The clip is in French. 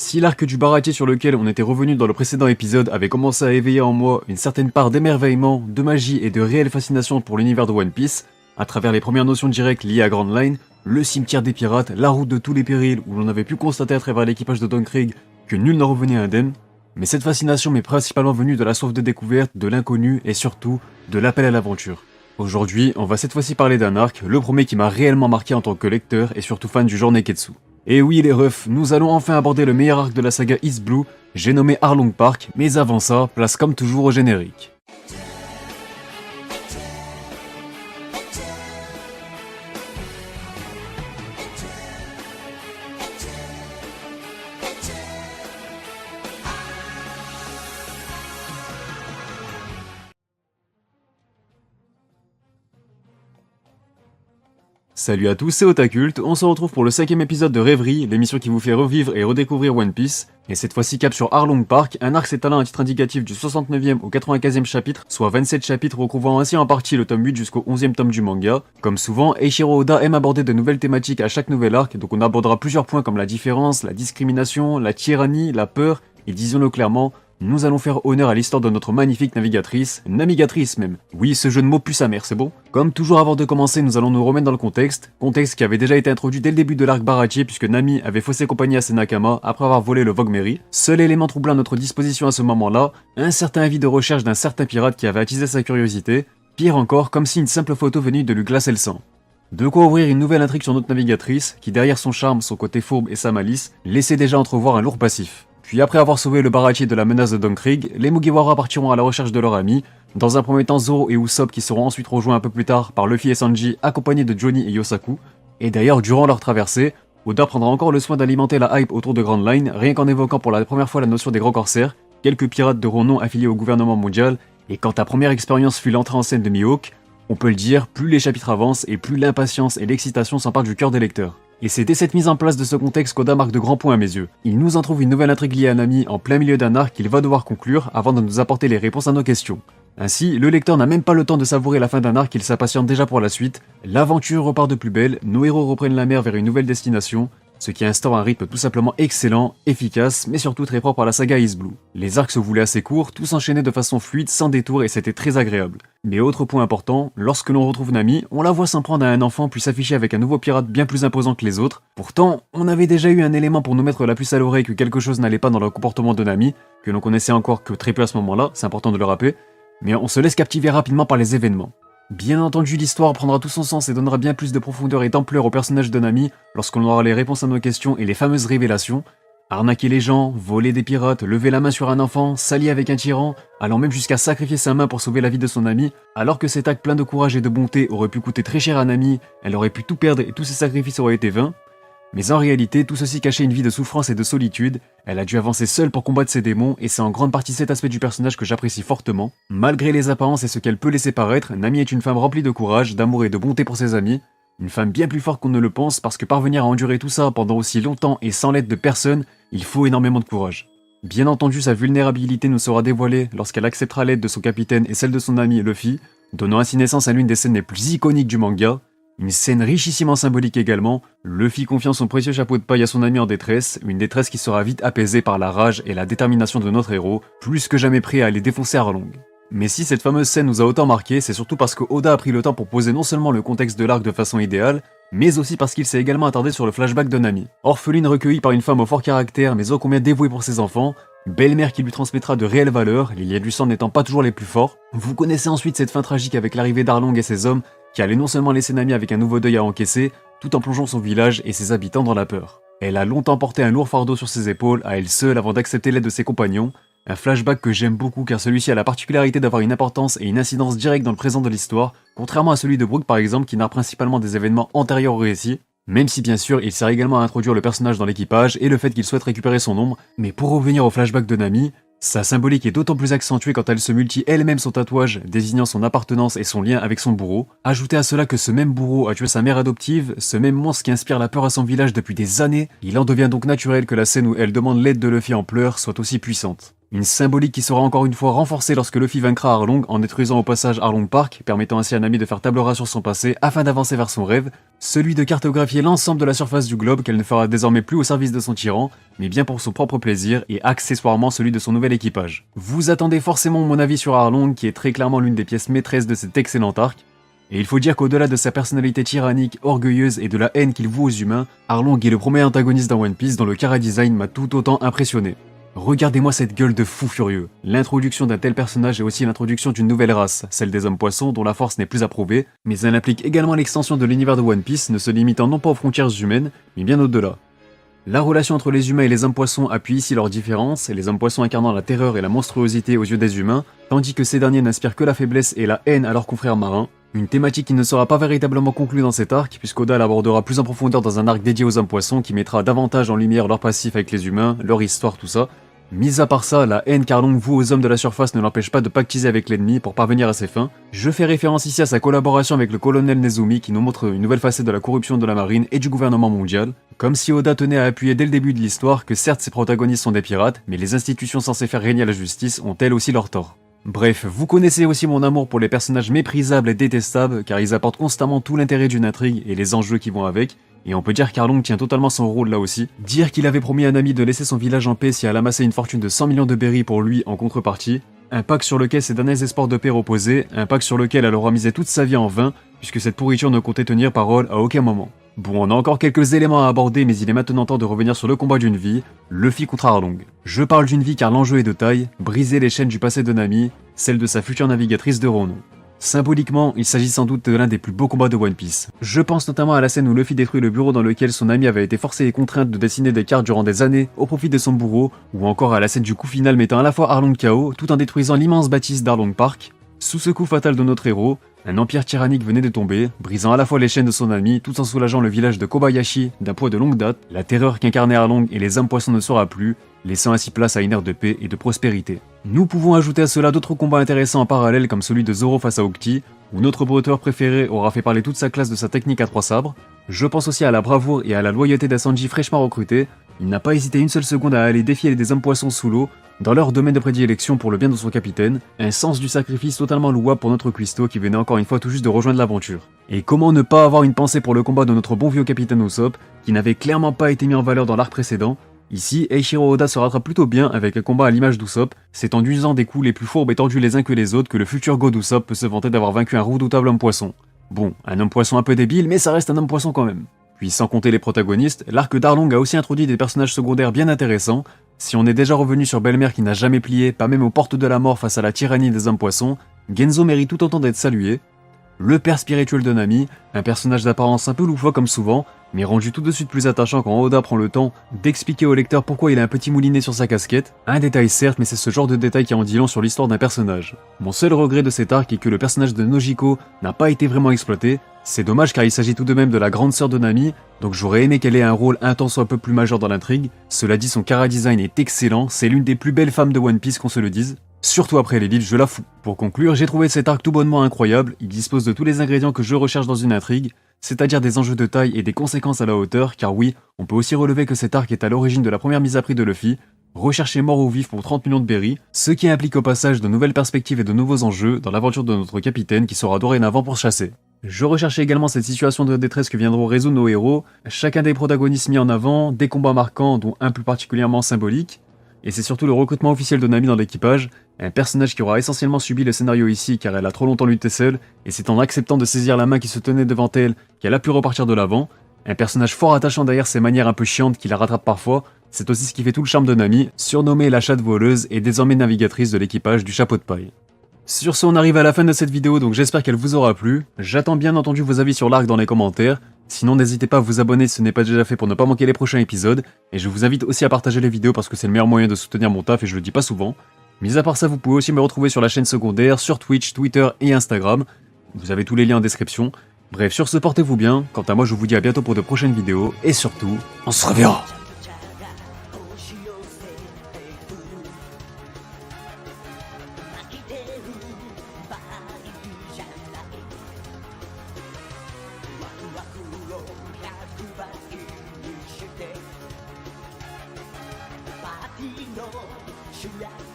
Si l'arc du baratie sur lequel on était revenu dans le précédent épisode avait commencé à éveiller en moi une certaine part d'émerveillement, de magie et de réelle fascination pour l'univers de One Piece, à travers les premières notions directes liées à Grand Line, le cimetière des pirates, la route de tous les périls où l'on avait pu constater à travers l'équipage de Don Krieg que nul n'en revenait indemne, mais cette fascination m'est principalement venue de la soif de découverte, de l'inconnu et surtout de l'appel à l'aventure. Aujourd'hui, on va cette fois-ci parler d'un arc, le premier qui m'a réellement marqué en tant que lecteur et surtout fan du genre Neketsu. Et oui les refs, nous allons enfin aborder le meilleur arc de la saga East Blue, j'ai nommé Arlong Park, mais avant ça, place comme toujours au générique. Salut à tous, c'est Otakult, on se retrouve pour le 5ème épisode de Rêverie, l'émission qui vous fait revivre et redécouvrir One Piece, et cette fois-ci cap sur Arlong Park, un arc s'étalant à titre indicatif du 69e au 95e chapitre, soit 27 chapitres recouvrant ainsi en partie le tome 8 jusqu'au 11e tome du manga. Comme souvent, Eiichiro Oda aime aborder de nouvelles thématiques à chaque nouvel arc, donc on abordera plusieurs points comme la différence, la discrimination, la tyrannie, la peur, et disons-le clairement, nous allons faire honneur à l'histoire de notre magnifique navigatrice même. Oui, ce jeu de mots pue sa mère, c'est bon? Comme toujours avant de commencer, nous allons nous remettre dans le contexte qui avait déjà été introduit dès le début de l'arc Baratie puisque Nami avait faussé compagnie à ses Nakama après avoir volé le Vogue Mary. Seul élément troublant à notre disposition à ce moment-là, un certain avis de recherche d'un certain pirate qui avait attisé sa curiosité, pire encore, comme si une simple photo venue de lui glaçait le sang. De quoi ouvrir une nouvelle intrigue sur notre navigatrice, qui derrière son charme, son côté fourbe et sa malice, laissait déjà entrevoir un lourd passif. Puis après avoir sauvé le baratie de la menace de Don Krieg, les Mugiwara partiront à la recherche de leur ami, dans un premier temps Zoro et Usopp qui seront ensuite rejoints un peu plus tard par Luffy et Sanji accompagnés de Johnny et Yosaku, et d'ailleurs durant leur traversée, Oda prendra encore le soin d'alimenter la hype autour de Grand Line, rien qu'en évoquant pour la première fois la notion des grands corsaires, quelques pirates de renom affiliés au gouvernement mondial, et quand ta première expérience fut l'entrée en scène de Mihawk, on peut le dire, plus les chapitres avancent et plus l'impatience et l'excitation s'emparent du cœur des lecteurs. Et c'est dès cette mise en place de ce contexte qu'Oda marque de grands points à mes yeux. Il nous en trouve une nouvelle intrigue liée à Nami en plein milieu d'un arc qu'il va devoir conclure avant de nous apporter les réponses à nos questions. Ainsi, le lecteur n'a même pas le temps de savourer la fin d'un arc qu'il s'impatiente déjà pour la suite, l'aventure repart de plus belle, nos héros reprennent la mer vers une nouvelle destination, ce qui instaure un rythme tout simplement excellent, efficace, mais surtout très propre à la saga East Blue. Les arcs se voulaient assez courts, tous enchaînés de façon fluide, sans détour, et c'était très agréable. Mais autre point important, lorsque l'on retrouve Nami, on la voit s'en prendre à un enfant puis s'afficher avec un nouveau pirate bien plus imposant que les autres. Pourtant, on avait déjà eu un élément pour nous mettre la puce à l'oreille que quelque chose n'allait pas dans le comportement de Nami, que l'on connaissait encore que très peu à ce moment-là, c'est important de le rappeler, mais on se laisse captiver rapidement par les événements. Bien entendu, l'histoire prendra tout son sens et donnera bien plus de profondeur et d'ampleur au personnage de Nami lorsqu'on aura les réponses à nos questions et les fameuses révélations. Arnaquer les gens, voler des pirates, lever la main sur un enfant, s'allier avec un tyran, allant même jusqu'à sacrifier sa main pour sauver la vie de son ami, alors que cet acte plein de courage et de bonté aurait pu coûter très cher à Nami, elle aurait pu tout perdre et tous ses sacrifices auraient été vains. Mais en réalité, tout ceci cachait une vie de souffrance et de solitude, elle a dû avancer seule pour combattre ses démons, et c'est en grande partie cet aspect du personnage que j'apprécie fortement. Malgré les apparences et ce qu'elle peut laisser paraître, Nami est une femme remplie de courage, d'amour et de bonté pour ses amis, une femme bien plus forte qu'on ne le pense, parce que parvenir à endurer tout ça pendant aussi longtemps et sans l'aide de personne, il faut énormément de courage. Bien entendu, sa vulnérabilité nous sera dévoilée lorsqu'elle acceptera l'aide de son capitaine et celle de son ami Luffy, donnant ainsi naissance à l'une des scènes les plus iconiques du manga. Une scène richissimement symbolique également, Luffy confiant son précieux chapeau de paille à son ami en détresse, une détresse qui sera vite apaisée par la rage et la détermination de notre héros, plus que jamais prêt à aller défoncer Arlong. Mais si cette fameuse scène nous a autant marqué, c'est surtout parce que Oda a pris le temps pour poser non seulement le contexte de l'arc de façon idéale, mais aussi parce qu'il s'est également attardé sur le flashback de Nami. Orpheline recueillie par une femme au fort caractère mais ô combien dévouée pour ses enfants, belle-mère qui lui transmettra de réelles valeurs, les liens du sang n'étant pas toujours les plus forts. Vous connaissez ensuite cette fin tragique avec l'arrivée d'Arlong et ses hommes, qui allait non seulement laisser Nami avec un nouveau deuil à encaisser, tout en plongeant son village et ses habitants dans la peur. Elle a longtemps porté un lourd fardeau sur ses épaules, à elle seule avant d'accepter l'aide de ses compagnons, un flashback que j'aime beaucoup car celui-ci a la particularité d'avoir une importance et une incidence directe dans le présent de l'histoire, contrairement à celui de Brook par exemple qui narre principalement des événements antérieurs au récit, même si bien sûr il sert également à introduire le personnage dans l'équipage et le fait qu'il souhaite récupérer son ombre, mais pour revenir au flashback de Nami, sa symbolique est d'autant plus accentuée quand elle se multiplie elle-même son tatouage, désignant son appartenance et son lien avec son bourreau. Ajoutez à cela que ce même bourreau a tué sa mère adoptive, ce même monstre qui inspire la peur à son village depuis des années, il en devient donc naturel que la scène où elle demande l'aide de Luffy en pleurs soit aussi puissante. Une symbolique qui sera encore une fois renforcée lorsque Luffy vaincra Arlong en détruisant au passage Arlong Park, permettant ainsi à Nami de faire table rase sur son passé afin d'avancer vers son rêve, celui de cartographier l'ensemble de la surface du globe qu'elle ne fera désormais plus au service de son tyran, mais bien pour son propre plaisir et accessoirement celui de son nouvel équipage. Vous attendez forcément mon avis sur Arlong qui est très clairement l'une des pièces maîtresses de cet excellent arc, et il faut dire qu'au-delà de sa personnalité tyrannique, orgueilleuse et de la haine qu'il voue aux humains, Arlong est le premier antagoniste dans One Piece dont le chara-design m'a tout autant impressionné. Regardez-moi cette gueule de fou furieux. L'introduction d'un tel personnage est aussi l'introduction d'une nouvelle race, celle des hommes poissons dont la force n'est plus approuvée, mais elle implique également l'extension de l'univers de One Piece ne se limitant non pas aux frontières humaines, mais bien au-delà. La relation entre les humains et les hommes poissons appuie ici leurs différences, et les hommes poissons incarnant la terreur et la monstruosité aux yeux des humains, tandis que ces derniers n'inspirent que la faiblesse et la haine à leurs confrères marins, une thématique qui ne sera pas véritablement conclue dans cet arc, puisqu'Oda l'abordera plus en profondeur dans un arc dédié aux hommes poissons qui mettra davantage en lumière leur passif avec les humains, leur histoire, tout ça. Mis à part ça, la haine qu'Arlong voue aux hommes de la surface ne l'empêche pas de pactiser avec l'ennemi pour parvenir à ses fins. Je fais référence ici à sa collaboration avec le colonel Nezumi qui nous montre une nouvelle facette de la corruption de la marine et du gouvernement mondial, comme si Oda tenait à appuyer dès le début de l'histoire que certes ses protagonistes sont des pirates, mais les institutions censées faire régner la justice ont elles aussi leur tort. Bref, vous connaissez aussi mon amour pour les personnages méprisables et détestables, car ils apportent constamment tout l'intérêt d'une intrigue et les enjeux qui vont avec, et on peut dire qu'Arlong tient totalement son rôle là aussi. Dire qu'il avait promis à Nami de laisser son village en paix si elle amassait une fortune de 100 millions de berries pour lui en contrepartie, un pacte sur lequel ses derniers espoirs de paix reposaient, un pacte sur lequel elle aura misé toute sa vie en vain, puisque cette pourriture ne comptait tenir parole à aucun moment. Bon, on a encore quelques éléments à aborder, mais il est maintenant temps de revenir sur le combat d'une vie, Luffy contre Arlong. Je parle d'une vie car l'enjeu est de taille, briser les chaînes du passé de Nami, celle de sa future navigatrice de renom. Symboliquement, il s'agit sans doute de l'un des plus beaux combats de One Piece. Je pense notamment à la scène où Luffy détruit le bureau dans lequel son ami avait été forcé et contrainte de dessiner des cartes durant des années au profit de son bourreau, ou encore à la scène du coup final mettant à la fois Arlong KO tout en détruisant l'immense bâtisse d'Arlong Park. Sous ce coup fatal de notre héros, un empire tyrannique venait de tomber, brisant à la fois les chaînes de son ami tout en soulageant le village de Kobayashi d'un poids de longue date. La terreur qu'incarnait Arlong et les hommes poissons ne sera plus, laissant ainsi place à une ère de paix et de prospérité. Nous pouvons ajouter à cela d'autres combats intéressants en parallèle comme celui de Zoro face à Octi, où notre bretteur préféré aura fait parler toute sa classe de sa technique à trois sabres. Je pense aussi à la bravoure et à la loyauté d'Asanji fraîchement recruté. Il n'a pas hésité une seule seconde à aller défier des hommes poissons sous l'eau, dans leur domaine de prédilection pour le bien de son capitaine, un sens du sacrifice totalement louable pour notre cuistot qui venait encore une fois tout juste de rejoindre l'aventure. Et comment ne pas avoir une pensée pour le combat de notre bon vieux capitaine Usopp, qui n'avait clairement pas été mis en valeur dans l'arc précédent. Ici, Eiichiro Oda se rattrape plutôt bien avec un combat à l'image d'Usopp, c'est en usant des coups les plus fourbes et tordus les uns que les autres que le futur god Usopp peut se vanter d'avoir vaincu un redoutable homme poisson. Bon, un homme poisson un peu débile, mais ça reste un homme poisson quand même. Puis sans compter les protagonistes, l'arc d'Arlong a aussi introduit des personnages secondaires bien intéressants. Si on est déjà revenu sur Belle-Mère qui n'a jamais plié, pas même aux portes de la mort face à la tyrannie des hommes poissons, Genzo mérite tout autant d'être salué. Le père spirituel de Nami, un personnage d'apparence un peu loufoque comme souvent, mais rendu tout de suite plus attachant quand Oda prend le temps d'expliquer au lecteur pourquoi il a un petit moulinet sur sa casquette. Un détail certes, mais c'est ce genre de détail qui en dit long sur l'histoire d'un personnage. Mon seul regret de cet arc est que le personnage de Nojiko n'a pas été vraiment exploité. C'est dommage car il s'agit tout de même de la grande sœur de Nami, donc j'aurais aimé qu'elle ait un rôle un tant soit peu plus majeur dans l'intrigue. Cela dit, son chara-design est excellent, c'est l'une des plus belles femmes de One Piece qu'on se le dise. Surtout après les livres, je la fous. Pour conclure, j'ai trouvé cet arc tout bonnement incroyable, il dispose de tous les ingrédients que je recherche dans une intrigue, c'est-à-dire des enjeux de taille et des conséquences à la hauteur, car oui, on peut aussi relever que cet arc est à l'origine de la première mise à prix de Luffy, recherché mort ou vif pour 30 millions de berries, ce qui implique au passage de nouvelles perspectives et de nouveaux enjeux dans l'aventure de notre capitaine qui sera dorénavant pourchassé. Je recherchais également cette situation de détresse que viendront résoudre nos héros, chacun des protagonistes mis en avant, des combats marquants dont un plus particulièrement symbolique, et c'est surtout le recrutement officiel de Nami dans l'équipage, un personnage qui aura essentiellement subi le scénario ici car elle a trop longtemps lutté seule, et c'est en acceptant de saisir la main qui se tenait devant elle qu'elle a pu repartir de l'avant, un personnage fort attachant derrière ses manières un peu chiantes qui la rattrape parfois, c'est aussi ce qui fait tout le charme de Nami, surnommée la chatte voleuse et désormais navigatrice de l'équipage du chapeau de paille. Sur ce, on arrive à la fin de cette vidéo, donc j'espère qu'elle vous aura plu. J'attends bien entendu vos avis sur l'arc dans les commentaires. Sinon, n'hésitez pas à vous abonner si ce n'est pas déjà fait pour ne pas manquer les prochains épisodes. Et je vous invite aussi à partager les vidéos parce que c'est le meilleur moyen de soutenir mon taf et je le dis pas souvent. Mis à part ça, vous pouvez aussi me retrouver sur la chaîne secondaire, sur Twitch, Twitter et Instagram. Vous avez tous les liens en description. Bref, sur ce, portez-vous bien. Quant à moi, je vous dis à bientôt pour de prochaines vidéos. Et surtout, on se reverra. Should I